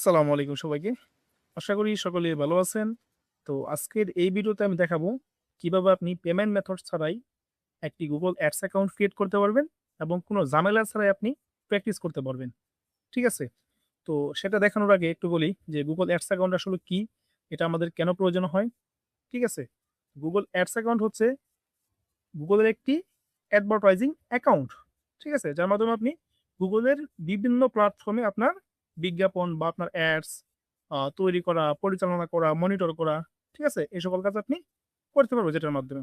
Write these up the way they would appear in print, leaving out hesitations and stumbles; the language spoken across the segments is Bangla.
আসসালামু আলাইকুম সবাইকে। আশা করি সকলেই ভালো আছেন। তো আজকের এই ভিডিওতে আমি দেখাবো কিভাবে আপনি পেমেন্ট মেথড ছাড়াই একটি Google Ads অ্যাকাউন্ট ক্রিয়েট করতে পারবেন এবং কোনো ঝামেলা ছাড়াই আপনি প্র্যাকটিস করতে পারবেন। ঠিক আছে? তো সেটা দেখানোর আগে একটু বলি যে Google Ads অ্যাকাউন্ট আসলে কি? এটা আমাদের কেন প্রয়োজন হয়? ঠিক আছে? Google Ads অ্যাকাউন্ট হচ্ছে Google এর একটি অ্যাডভার্টাইজিং অ্যাকাউন্ট। ঠিক আছে? যার মাধ্যমে আপনি Google এর বিভিন্ন প্ল্যাটফর্মে আপনার বিজ্ঞাপন বা আপনার অ্যাডস তৈরি করা, পরিচালনা করা, মনিটর করা, ঠিক আছে? এই সকল কাজ আপনি করতে পারবেন যেটার মাধ্যমে।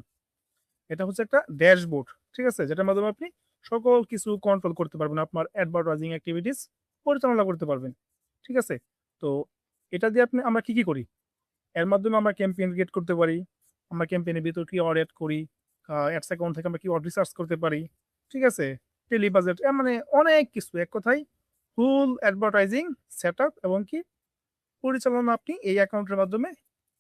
এটা হচ্ছে একটা ড্যাশবোর্ড, ঠিক আছে? যেটার মাধ্যমে আপনি সকল কিছু কন্ট্রোল করতে পারবেন। আপনার অ্যাডভার্টাইজিং এক্টিভিটিস পরিচালনা করতে পারবেন। ঠিক আছে? তো এটা দিয়ে আমরা কি করি? এর মাধ্যমে আমরা ক্যাম্পেইন ক্রিয়েট করতে পারি। আমরা ক্যাম্পেইনের ভিতর কিওয়ার্ড এড করি। অ্যাডস অ্যাকাউন্ট থেকে আমরা কিওয়ার্ড রিসার্চ করতে পারি। ঠিক আছে? টেলি বাজেট মানে অনেক কিছু। এক কথায় ফুল অ্যাডভার্টাইজিং সেটআপ এবং কি পরিচালনা আপনি এই অ্যাকাউন্টের মাধ্যমে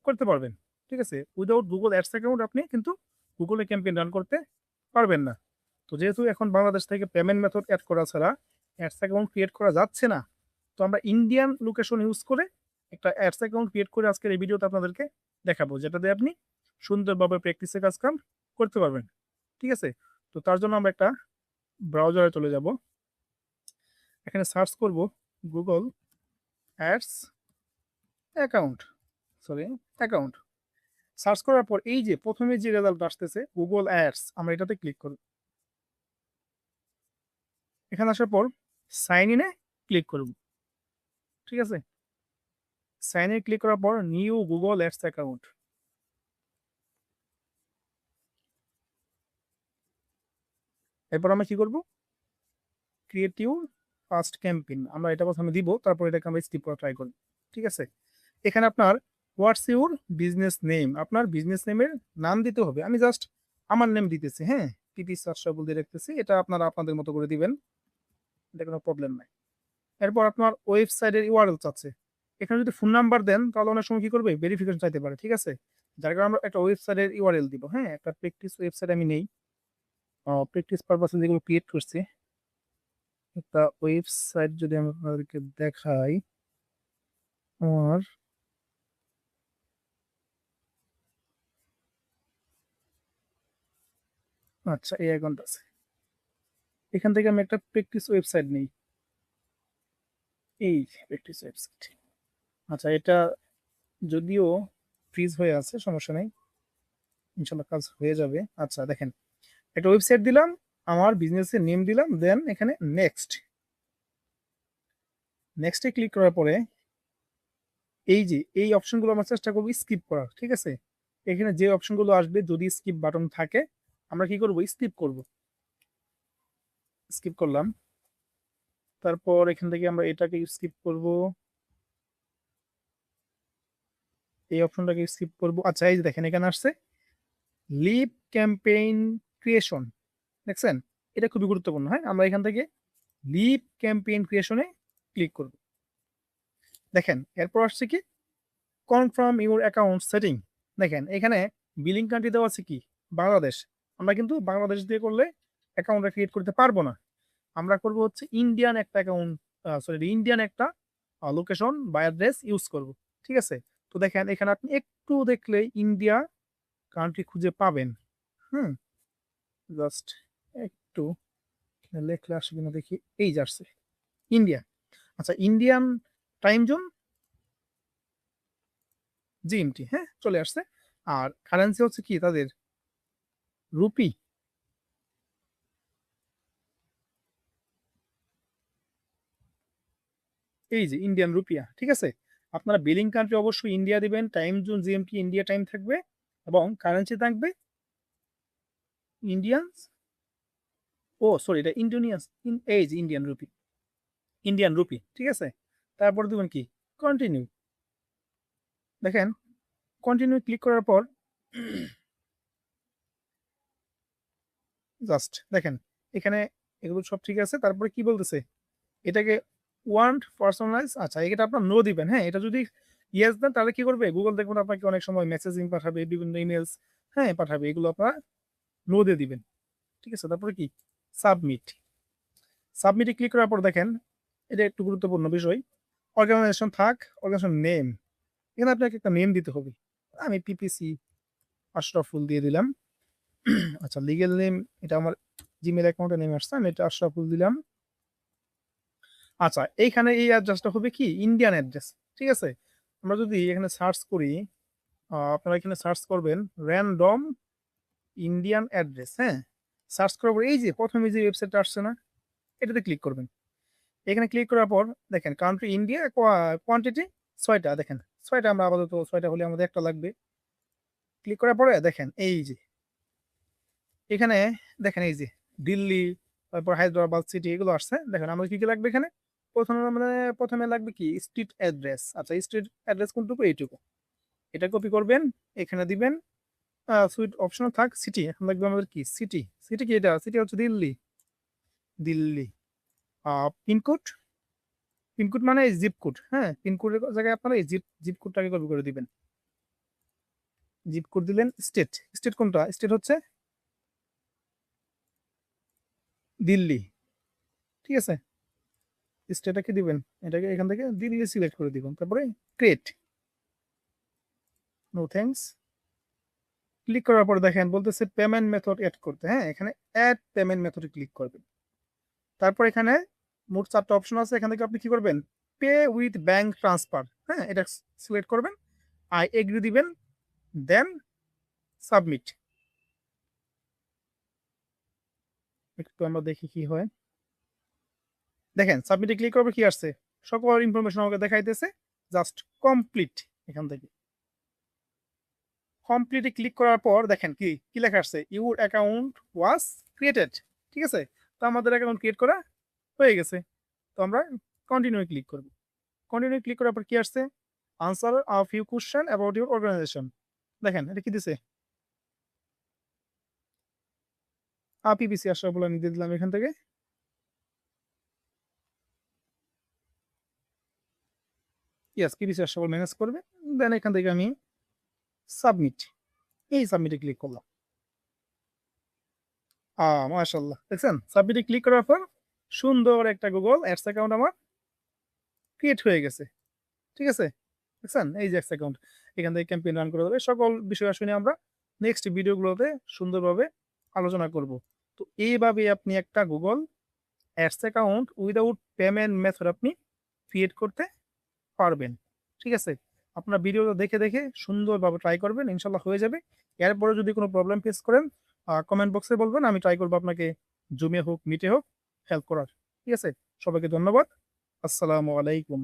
করতে পারবেন। ঠিক আছে? উইথআউট Google অ্যাডস অ্যাকাউন্ট আপনি কিন্তু Google এ ক্যাম্পেইন রান করতে পারবেন না। তো যেহেতু এখন বাংলাদেশ থেকে পেমেন্ট মেথড এড করা ছাড়া অ্যাডস অ্যাকাউন্ট ক্রিয়েট করা যাচ্ছে না। তো আমরা ইন্ডিয়ান লোকেশন ইউজ করে একটা অ্যাডস অ্যাকাউন্ট ক্রিয়েট করে আজকের এই ভিডিওতে আপনাদেরকে দেখাবো। যেটা দিয়ে আপনি সুন্দরভাবে প্র্যাকটিসের কাজ-কাম করতে পারবেন। ঠিক আছে? তো তার জন্য আমরা একটা ব্রাউজারে চলে যাব। এখানে সার্চ করব Google Ads account, sorry account. Search করার পর এই যে ১ম এ যে রেজাল্ট আসতেছে Google Ads আমরা এটাতে ক্লিক করব। এখানে আসার পর সাইন ইন এ ক্লিক করব। ঠিক আছে? সাইন ইন ক্লিক করার পর নিউ Google Ads অ্যাকাউন্ট। এরপর আমরা কি করব? ক্রিয়েট ইউর ফার্স্ট ক্যাম্পেইন আমরা এটা প্রথমে দিব, তারপর এটাকে আমরা স্কিপ করা ট্রাই করব। ঠিক আছে? এখানে আপনার হোয়াটস ইউর বিজনেস নেম, আপনার বিজনেস নেমের নাম দিতে হবে। আমি জাস্ট আমার নেম দিতেছি, হ্যাঁ? পিপি সার্চাবল দিয়ে রাখতেছি। এটা আপনারা আপনাদের মতো করে দিবেন। এটা কোনো প্রবলেম নাই। এরপর আপনার ওয়েবসাইটের ইউআরএল চাচ্ছে। এখানে যদি ফোন নাম্বার দেন তাহলে অনেক সময় কি করবে? ভেরিফিকেশন চাইতে পারে। ঠিক আছে? যার কারণে আমরা একটা ওয়েবসাইটের ইউআরএল দিব, হ্যাঁ? একটা প্র্যাকটিস ওয়েবসাইট আমি নেই। প্র্যাকটিস পারপাসে যেগুলো ক্রিয়েট করছি, একটা ওয়েবসাইট যদি আমি আপনাদেরকে দেখাই, আমার আচ্ছা এই অ্যাকাউন্ট আছে। এখান থেকে আমি একটা প্র্যাকটিস ওয়েবসাইট নেই। এই প্র্যাকটিস ওয়েবসাইট। আচ্ছা এটা যদিও ফ্রিজ হয়ে আছে, সমস্যা নেই। ইনশাআল্লাহ কাজ হয়ে যাবে। আচ্ছা দেখেন, একটা ওয়েবসাইট দিলাম, আমার বিজনেসের নেম দিলাম, দেন এখানে নেক্সট। নেক্সটে ক্লিক করার পরে এই যে এই অপশনগুলো আমরা চেষ্টা করব স্কিপ করার। ঠিক আছে? এখানে যে অপশনগুলো আসবে যদি স্কিপ বাটন থাকে আমরা কি করব? স্কিপ করব। স্কিপ করলাম। তারপর এখান থেকে আমরা এটাকে স্কিপ করব। এই অপশনটাকে স্কিপ করব। আচ্ছা এই যে দেখেন এখানে আসছে লিভ ক্যাম্পেইন ক্রিয়েশন। দেখছেন? এটা খুবই গুরুত্বপূর্ণ, হ্যাঁ? আমরা এখান থেকে লিভ ক্যাম্পেইন ক্রিয়েশনে ক্লিক করব। দেখেন এরপর আসছে কি কনফার্ম ইউর অ্যাকাউন্ট সেটিং। দেখেন এখানে বিলিং কান্ট্রি দেওয়া আছে কি? বাংলাদেশ। আমরা কিন্তু বাংলাদেশ দিয়ে করলে অ্যাকাউন্টটা ক্রিয়েট করতে পারবো না। আমরা করব হচ্ছে ইন্ডিয়ান একটা অ্যাকাউন্ট, সরি ইন্ডিয়ান একটা লোকেশন বা অ্যাড্রেস ইউজ করব। ঠিক আছে? তো দেখেন এখানে আপনি একটু দেখলে ইন্ডিয়া কান্ট্রি খুঁজে পাবেন। হুম? জাস্ট একটু লেখলে আসবে কিনা দেখি। এই যে আসছে ইন্ডিয়া। আচ্ছা ইন্ডিয়ান টাইম জোন জিএমটি, হ্যাঁ? চলে আসছে। আর কারেন্সি হচ্ছে কি তাদের? রুপি। এই যে ইন্ডিয়ান রুপিয়া। ঠিক আছে? আপনারা বিলিং কান্ট্রি অবশ্যই ইন্ডিয়া দিবেন, time zone GMT India time থাকবে এবং কারেন্সি থাকবে ইন্ডিয়ান, ও সরি এটা ইন্ডোনিয়াস, এই যে ইন্ডিয়ান রুপি। Indian rupee. ঠিক আছে? তারপর দিবেন কি? কন্টিনিউ। দেখেন কন্টিনিউ ক্লিক করার পর জাস্ট দেখেন এখানে এগুলো সব ঠিক আছে। তারপরে কি বলতেছে? এটাকে ওয়ান্ট পার্সোনালাইজ, আচ্ছা এটা আপনার নো দিবেন, হ্যাঁ? এটা যদি ইয়েস দেন তাহলে কি করবে? গুগল দেখবেন আপনাকে অনেক সময় মেসেজিং পাঠাবে, বিভিন্ন ইমেইলস, হ্যাঁ, পাঠাবে। এগুলো আপনারা নো দিয়ে দিবেন। ঠিক আছে? তারপরে কি? সাবমিট। সাবমিটে ক্লিক করার পর দেখেন এটা একটু গুরুত্বপূর্ণ বিষয়। অর্গানাইজেশন থাক, অর্গানাইজেশন নেম, এখানে আপনাকে একটা নেম দিতে হবে। আমি পিপিসি আশরাফুল দিয়ে দিলাম। আচ্ছা, লিগেল নেম এটা আমার জিমেল অ্যাকাউন্টে নেমে আসছে, আমি এটা আশরাফুল দিলাম। আচ্ছা, এইখানে এই অ্যাড্রেসটা হবে কি ইন্ডিয়ান অ্যাড্রেস, ঠিক আছে। আমরা যদি এখানে সার্চ করি, আপনারা এখানে সার্চ করবেন র্যান্ডম ইন্ডিয়ান অ্যাড্রেস, হ্যাঁ। সার্চ করার পর এই যে প্রথমে যে ওয়েবসাইটটা আসছে না, এটাতে ক্লিক করবেন। এখানে ক্লিক করার পর দেখেন কান্ট্রি ইন্ডিয়া, কোয়ান্টিটি 6টা, দেখেন 6টা, আমরা আপাতত 6টা হলে আমাদের একটা লাগবে। ক্লিক করার পরে দেখেন এই যে এখানে দেখেন এই যে দিল্লি, তারপর হায়দ্রাবাদ সিটি, এগুলো আসছে। দেখেন আমাদের কি কি লাগবে এখানে, প্রথমে লাগবে কি স্ট্রিট অ্যাড্রেস। আচ্ছা, স্ট্রিট অ্যাড্রেস কোনটুকু, এইটুকু, এটা কপি করবেন, এখানে দিবেন। সুইট অপশনাল থাক, সিটি এখন লাগবে আমাদের কি সিটি, সিটি কি এটা, সিটি হচ্ছে দিল্লি, দিল্লি। পিনকোড, পিনকোড মানে জিপ কোড, হ্যাঁ, পিনকোডের জায়গায় আপনারা এই জিপ কোডটাকে কপি করে দিবেন। জিপ কোড দিলেন। স্টেট, স্টেট কোনটা, স্টেট হচ্ছে দিল্লি, ঠিক আছে। স্টেটটাকে দিবেন, এটাকে এখান থেকে দিল্লি সিলেক্ট করে দিবেন, তারপরে ক্রিয়েট, নো থ্যাঙ্কস। ক্লিক করার পর দেখেন বলতেছে পেমেন্ট মেথড অ্যাড করতে, হ্যাঁ, এখানে অ্যাড পেমেন্ট মেথডে ক্লিক করবেন। তারপর এখানে মোট 4টা অপশন আছে, এখান থেকে আপনি কি করবেন, পে উইথ ব্যাংক ট্রান্সফার, হ্যাঁ, এটা সিলেক্ট করবেন, আই এগ্রি দিবেন, দেন সাবমিট। একটু আমরা দেখি কি হয়। দেখেন সাবমিটে ক্লিক করবে, কি আসছে, সকল ইনফরমেশন আমাকে দেখাইতেছে, জাস্ট কমপ্লিট। এখান থেকে কমপ্লিটে ক্লিক করার পর দেখেন কি কি লেখা আসছে, ইউর অ্যাকাউন্ট ওয়াজ ক্রিয়েটেড, ঠিক আছে। তো আমাদের অ্যাকাউন্ট ক্রিয়েট করা হয়ে গেছে। তো আমরা কন্টিনিউ ক্লিক করব। কন্টিনিউ ক্লিক করার পর কি আসছে, answer a few question about your organisation. দেখেন এটা কি দিছে, পিপিসি আসা বলে আমি দিয়ে দিলাম এখান থেকে। ইয়েস, পিপিসি আসা বলে ম্যানেজ করবে। দেন এখান থেকে আমি সাবমিট, এই সাবমিটে ক্লিক করলাম। মাশাআল্লাহ, দেখছেন সাবমিটে ক্লিক করার পর সুন্দর একটা গুগল অ্যাডস অ্যাকাউন্ট আমার ক্রিয়েট হয়ে গেছে, ঠিক আছে। দেখছেন এই যে অ্যাডস অ্যাকাউন্ট, এখান থেকে ক্যাম্পেইন রান করা যাবে। সকল বিষয় আসলে আমরা নেক্সট ভিডিওগুলোতে সুন্দরভাবে আলোচনা করব। তো এইভাবে আপনি একটা Google ads account without payment method আপনি ক্রিয়েট করতে পারবেন, ঠিক আছে। আপনার ভিডিওটা দেখে দেখে সুন্দরভাবে ট্রাই করবেন, ইনশাল্লাহ হয়ে যাবে। এরপরে যদি কোনো প্রবলেম ফেস করেন কমেন্ট বক্সে বলবেন, আমি ট্রাই করবো আপনাকে জুমে হোক মিটে হোক হেল্প করার, ঠিক আছে। সবাইকে ধন্যবাদ। আসসালামু আলাইকুম।